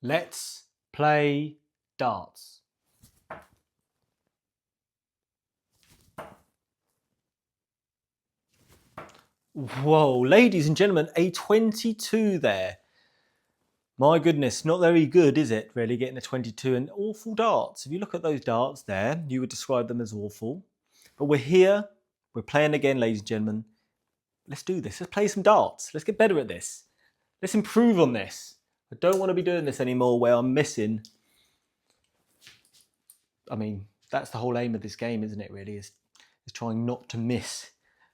Let's play darts. Whoa, ladies and gentlemen, a 22 there. My goodness, not very good, is it, really, getting a 22? And awful darts. If you look at those darts there, you would describe them as awful. But we're here, we're playing again, ladies and gentlemen. Let's do this. Let's play some darts. Let's get better at this. Let's improve on this. I don't want to be doing this anymore where I'm missing. I mean, that's the whole aim of this game, isn't it, really? Is trying not to miss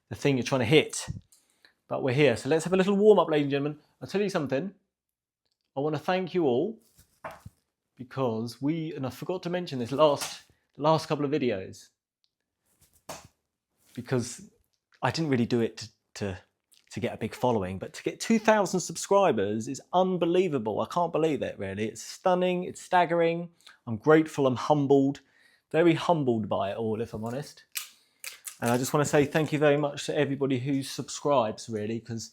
the thing you're trying to hit. But we're here. So let's have a little warm-up, ladies and gentlemen. I'll tell you something. I want to thank you all because and I forgot to mention this last couple of videos, because I didn't really do it to get a big following, but to get 2,000 subscribers is unbelievable. I can't believe it, really. It's stunning, it's staggering. I'm grateful, I'm humbled, very humbled by it all, if I'm honest. And I just want to say thank you very much to everybody who subscribes, really, because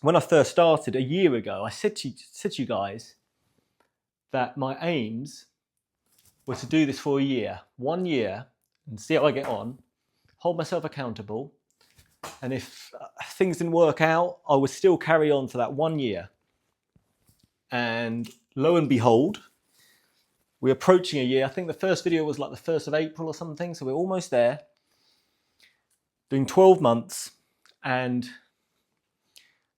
when I first started a year ago, I said to you guys that my aims were to do this for a year, 1 year, and see how I get on, hold myself accountable, and if things didn't work out, I would still carry on for that 1 year. And lo and behold, we're approaching a year. I think the first video was like the 1st of April or something, so we're almost there. Doing 12 months, and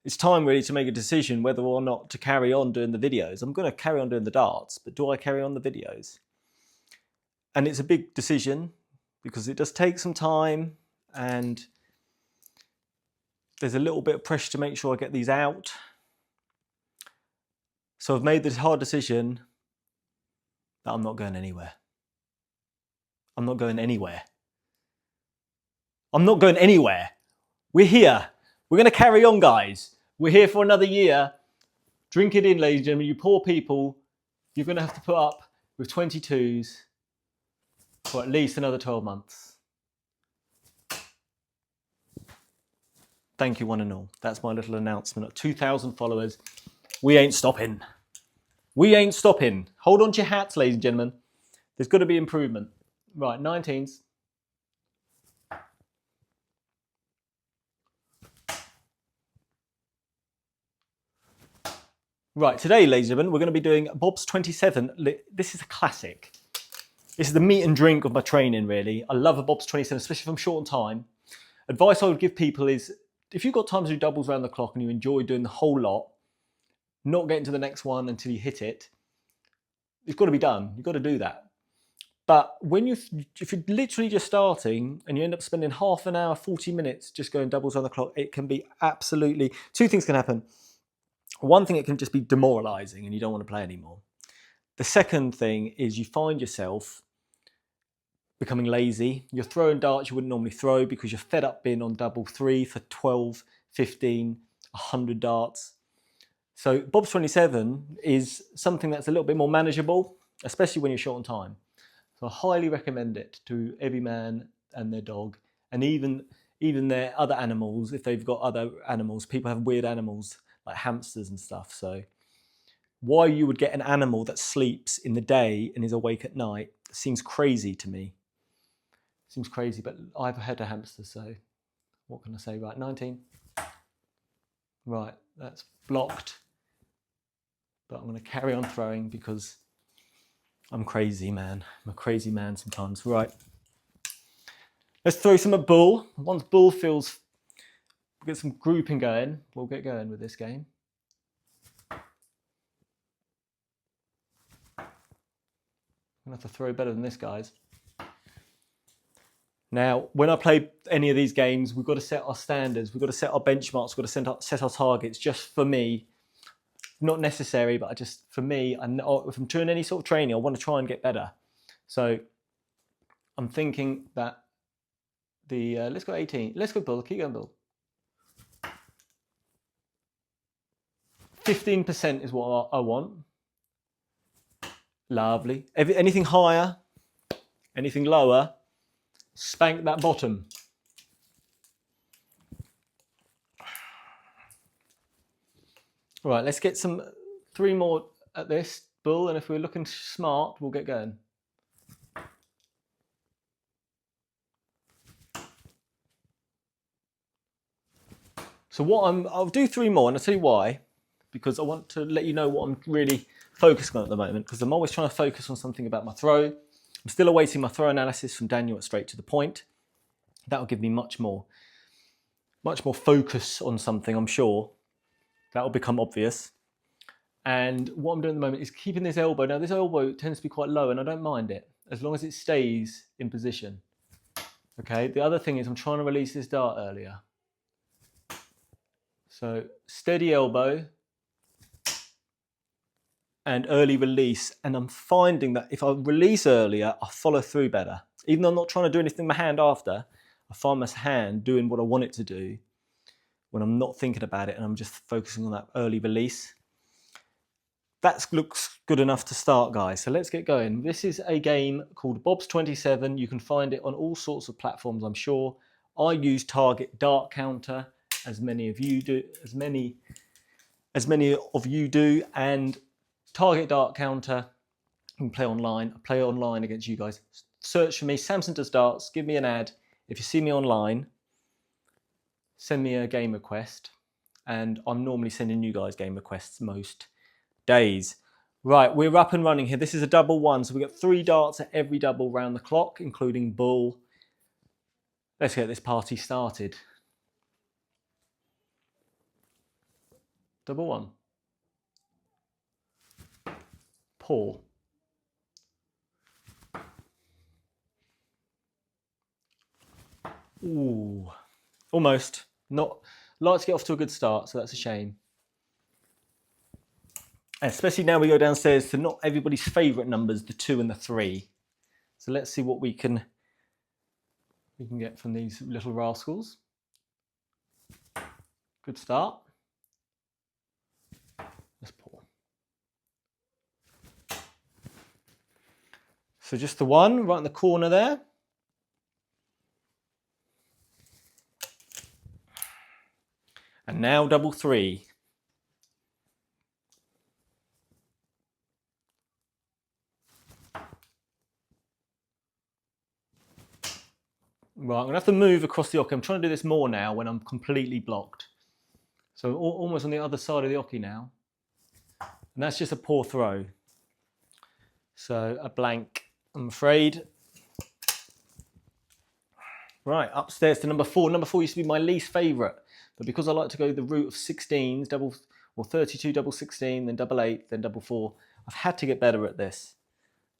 it's time really to make a decision whether or not to carry on doing the videos. I'm going to carry on doing the darts, but do I carry on the videos? And it's a big decision because it does take some time, and there's a little bit of pressure to make sure I get these out. So I've made this hard decision that I'm not going anywhere. I'm not going anywhere. I'm not going anywhere. We're here. We're going to carry on, guys. We're here for another year. Drink it in, ladies and gentlemen. You poor people, you're going to have to put up with 22s for at least another 12 months. Thank you, one and all. That's my little announcement. At 2,000 followers, we ain't stopping. We ain't stopping. Hold on to your hats, ladies and gentlemen. There's got to be improvement. Right, 19s. Right, today, ladies and gentlemen, we're going to be doing Bob's 27. This is a classic. This is the meat and drink of my training, really. I love a Bob's 27, especially if I'm short on time. Advice I would give people is, if you've got time to do doubles around the clock and you enjoy doing the whole lot, not getting to the next one until you hit it, it's got to be done. You've got to do that. But if you're literally just starting and you end up spending half an hour, 40 minutes just going doubles around the clock, it can be absolutely... Two things can happen. One thing, it can just be demoralizing and you don't want to play anymore. The second thing is you find yourself becoming lazy. You're throwing darts you wouldn't normally throw because you're fed up being on double 3 for 12, 15, 100 darts. So Bob's 27 is something that's a little bit more manageable, especially when you're short on time. So I highly recommend it to every man and their dog, and even their other animals. If they've got other animals, people have weird animals like hamsters and stuff. So why you would get an animal that sleeps in the day and is awake at night seems crazy to me. Seems crazy, but I've had a hamster, so what can I say? Right, 19. Right, that's blocked. But I'm going to carry on throwing because I'm crazy, man. I'm a crazy man sometimes. Right. Let's throw some at bull. Once bull feels... Get some grouping going. We'll get going with this game. I'm going to have to throw better than this, guys. Now, when I play any of these games, we've got to set our standards. We've got to set our benchmarks. We've got to set our targets. Just for me, not necessary, but for me, if I'm doing any sort of training, I want to try and get better. So I'm thinking that let's go 18. Let's go bull. Keep going, bull. 15% is what I want. Lovely. Anything higher, anything lower, spank that bottom. Right, let's get 3 more at this bull, and if we're looking smart, we'll get going. So I'll do 3 more, and I'll tell you why. Because I want to let you know what I'm really focusing on at the moment, because I'm always trying to focus on something about my throw. I'm still awaiting my throw analysis from Daniel at Straight to the Point. That'll give me much more focus on something, I'm sure. That'll become obvious. And what I'm doing at the moment is keeping this elbow. Now, this elbow tends to be quite low, and I don't mind it, as long as it stays in position. Okay, the other thing is I'm trying to release this dart earlier. So, steady elbow and early release. And I'm finding that if I release earlier, I follow through better. Even though I'm not trying to do anything with my hand after, I find my hand doing what I want it to do when I'm not thinking about it and I'm just focusing on that early release. That looks good enough to start, guys. So let's get going. This is a game called Bob's 27. You can find it on all sorts of platforms, I'm sure. I use Target DartCounter, as many of you do, and Target DartCounter. You can play online. I play online against you guys. Search for me, SamsonDoesDarts. Give me an ad. If you see me online, send me a game request, and I'm normally sending you guys game requests most days. Right, we're up and running here. This is a double one, so we've got 3 darts at every double round the clock, including bull. Let's get this party started. Double one. Poor. Ooh, almost. Not like to get off to a good start, so that's a shame. And especially now we go downstairs to not everybody's favourite numbers, the 2 and the 3. So let's see what we can get from these little rascals. Good start. Let's pour. So just the 1 right in the corner there. And now double 3. Right, I'm going to have to move across the oche. I'm trying to do this more now when I'm completely blocked. So almost on the other side of the oche now. And that's just a poor throw. So a blank, I'm afraid. Right, upstairs to number 4. Number 4 used to be my least favourite. But because I like to go the route of 16s, 32, double 16, then double 8, then double 4, I've had to get better at this.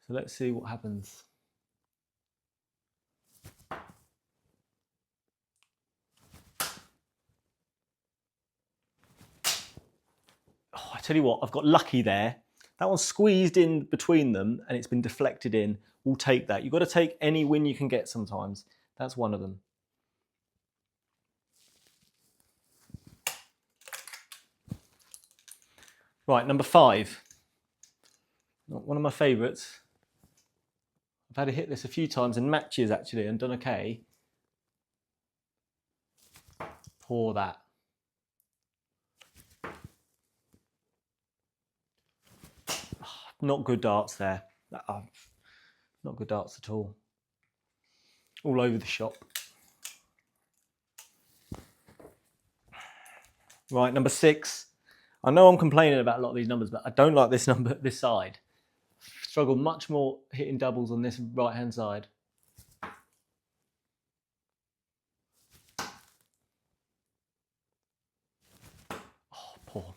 So let's see what happens. Oh, I tell you what, I've got lucky there. That one's squeezed in between them and it's been deflected in. We'll take that. You've got to take any win you can get sometimes. That's one of them. Right, number 5. One of my favourites. I've had to hit this a few times in matches actually and done okay. Pour that. Not good darts there. Not good darts at all. All over the shop. Right, number 6. I know I'm complaining about a lot of these numbers, but I don't like this number, this side. Struggle much more hitting doubles on this right-hand side. Oh, poor.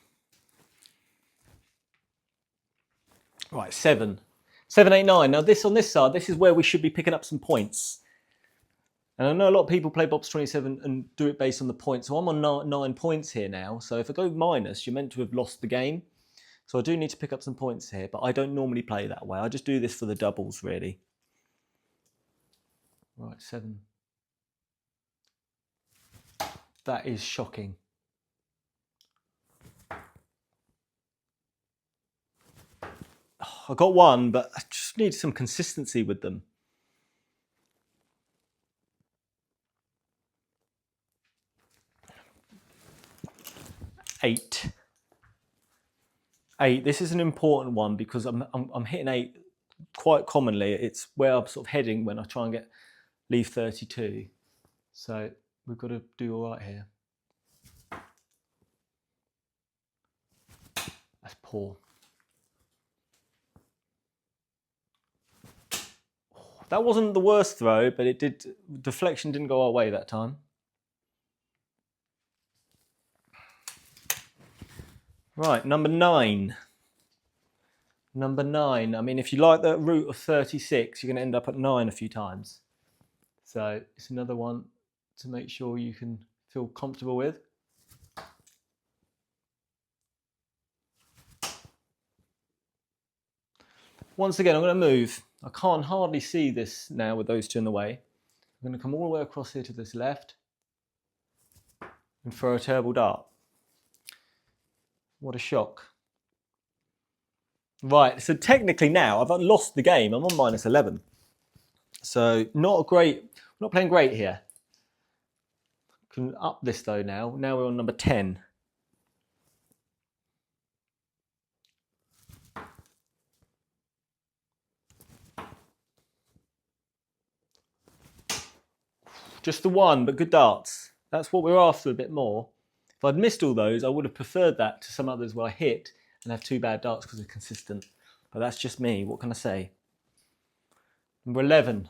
Right, 7. 7, 8, 9. Now this on this side, this is where we should be picking up some points. And I know a lot of people play Bob's 27 and do it based on the points. So I'm on 9 points here now. So if I go minus, you're meant to have lost the game. So I do need to pick up some points here, but I don't normally play that way. I just do this for the doubles, really. Right, 7. That is shocking. Oh, I got 1, but I just need some consistency with them. 8. 8. This is an important one because I'm hitting 8 quite commonly. It's where I'm sort of heading when I try and leave 32. So we've got to do all right here. That's poor. That wasn't the worst throw, but deflection didn't go our way that time. Right, number 9. Number 9. I mean, if you like the route of 36, you're going to end up at 9 a few times. So it's another one to make sure you can feel comfortable with. Once again, I'm going to move. I can't hardly see this now with those two in the way. I'm going to come all the way across here to this left and throw a terrible dart. What a shock. Right, so technically now I've lost the game. I'm on -11. So not playing great here. Can up this though now. Now we're on number 10. Just the one, but good darts. That's what we're after a bit more. If I'd missed all those, I would have preferred that to some others where I hit and have 2 bad darts because they're consistent. But that's just me. What can I say? Number 11.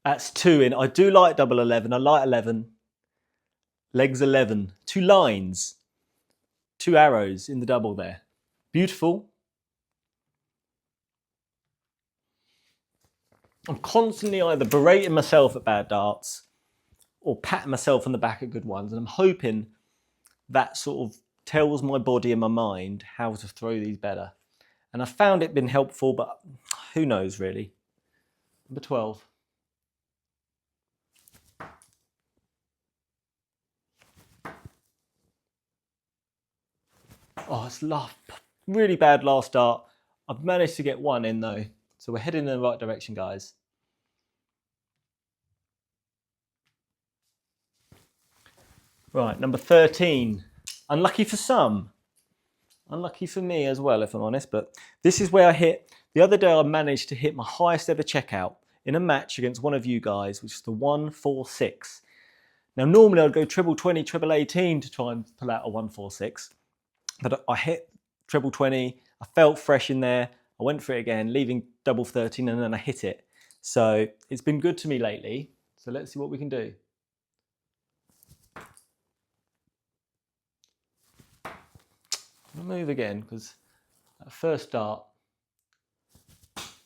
That's 2 in. I do like double 11. I like 11. Legs 11. 2 lines. 2 arrows in the double there. Beautiful. I'm constantly either berating myself at bad darts or patting myself on the back at good ones. And I'm hoping that sort of tells my body and my mind how to throw these better. And I found it been helpful, but who knows really. Number 12. Oh, it's really bad last dart. I've managed to get 1 in though. So we're heading in the right direction, guys. Right, number 13. Unlucky for some. Unlucky for me as well, if I'm honest. But this is where I hit. The other day I managed to hit my highest ever checkout in a match against one of you guys, which is the 146. Now, normally I'd go treble 20, treble 18 to try and pull out a 146. But I hit treble 20. I felt fresh in there. I went for it again, leaving double 13, and then I hit it. So it's been good to me lately. So let's see what we can do. I'll move again because that first dart.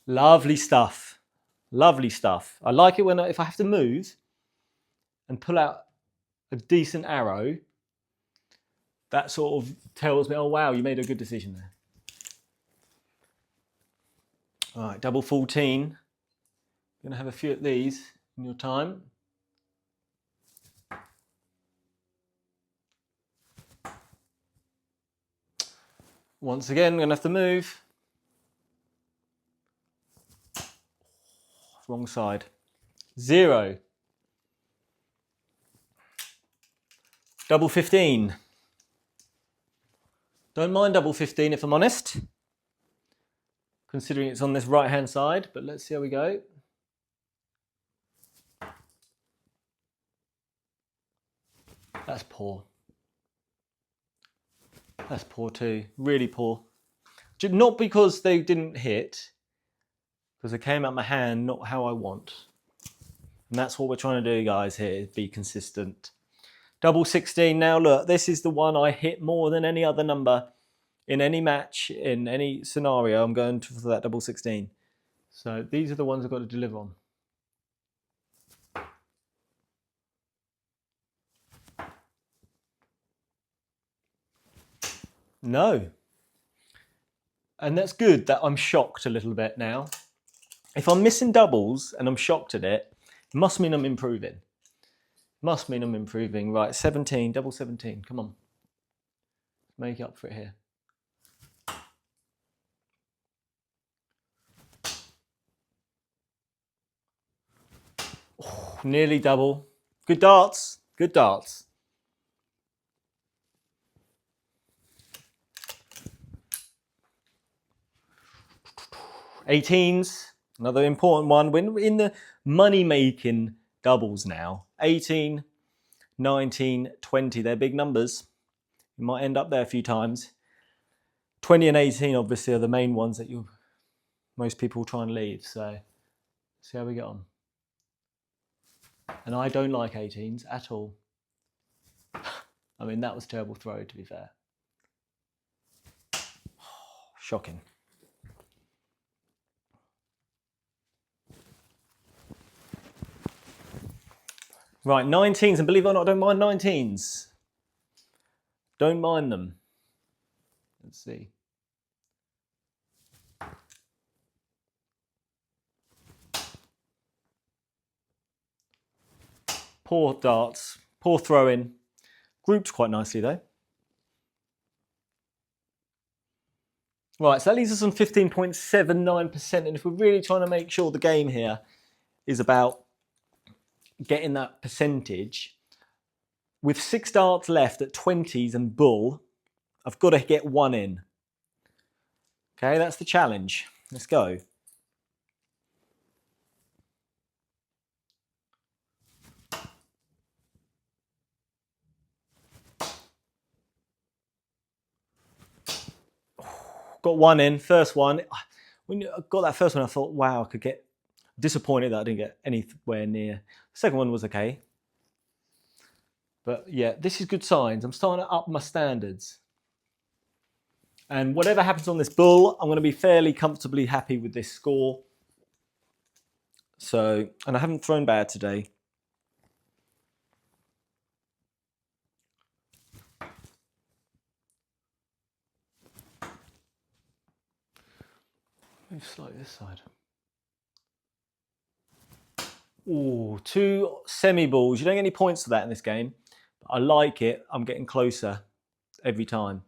Lovely stuff. Lovely stuff. I like it when if I have to move and pull out a decent arrow, that sort of tells me, oh wow, you made a good decision there. All right, double 14. You're going to have a few of these in your time. Once again, I'm going to have to move. Wrong side. 0. Double 15. Don't mind double 15 if I'm honest, considering it's on this right hand side, but let's see how we go. That's poor. That's poor too, really poor. Not because they didn't hit, because they came out my hand not how I want. And that's what we're trying to do, guys, here, be consistent. Double 16, now look, this is the one I hit more than any other number in any match, in any scenario. I'm going for that double 16. So these are the ones I've got to deliver on. No. And that's good that I'm shocked a little bit now. If I'm missing doubles and I'm shocked at it, it must mean I'm improving. Must mean I'm improving. Right, 17, double 17, come on. Make up for it here. Nearly double. Good darts. Good darts. Eighteens. Another important one. We're in the money-making doubles now. 18, 19, 20. They're big numbers. You might end up there a few times. 20 and 18 obviously are the main ones that most people try and leave. So see how we get on. And I don't like 18s at all. I mean, that was a terrible throw, to be fair. Shocking. Right, 19s, and believe it or not, I don't mind 19s. Don't mind them. Let's see. Poor darts, poor throw-in. Grouped quite nicely though. Right, so that leaves us on 15.79%, and if we're really trying to make sure the game here is about getting that percentage, with 6 darts left at 20s and bull, I've got to get 1 in. Okay, that's the challenge. Let's go. Got 1 in, first one. When I got that first one, I thought, wow, I could get disappointed that I didn't get anywhere near. The second one was okay. But yeah, this is good signs. I'm starting to up my standards. And whatever happens on this bull, I'm going to be fairly comfortably happy with this score. So, and I haven't thrown bad today. Move slightly this side. Ooh, 2 semi-balls. You don't get any points for that in this game. But I like it. I'm getting closer every time.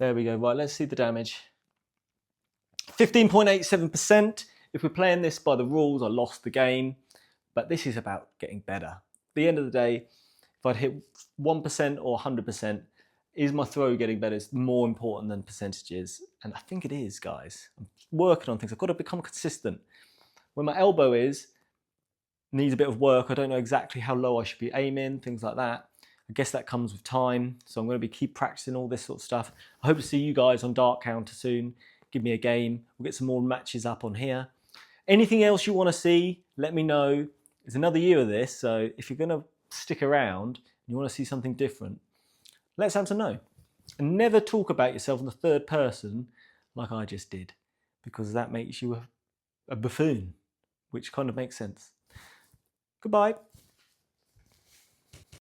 There we go. Right, let's see the damage. 15.87%. If we're playing this by the rules, I lost the game. But this is about getting better. At the end of the day, if I'd hit 1% or 100%, is my throw getting better? It's more important than percentages. And I think it is, guys. I'm working on things. I've got to become consistent. Where my elbow needs a bit of work. I don't know exactly how low I should be aiming, things like that. I guess that comes with time. So I'm going to keep practicing all this sort of stuff. I hope to see you guys on DartCounter soon. Give me a game. We'll get some more matches up on here. Anything else you want to see, let me know. It's another year of this, so if you're going to stick around and you want to see something different, let Samson know. And never talk about yourself in the third person like I just did, because that makes you a buffoon, which kind of makes sense. Goodbye.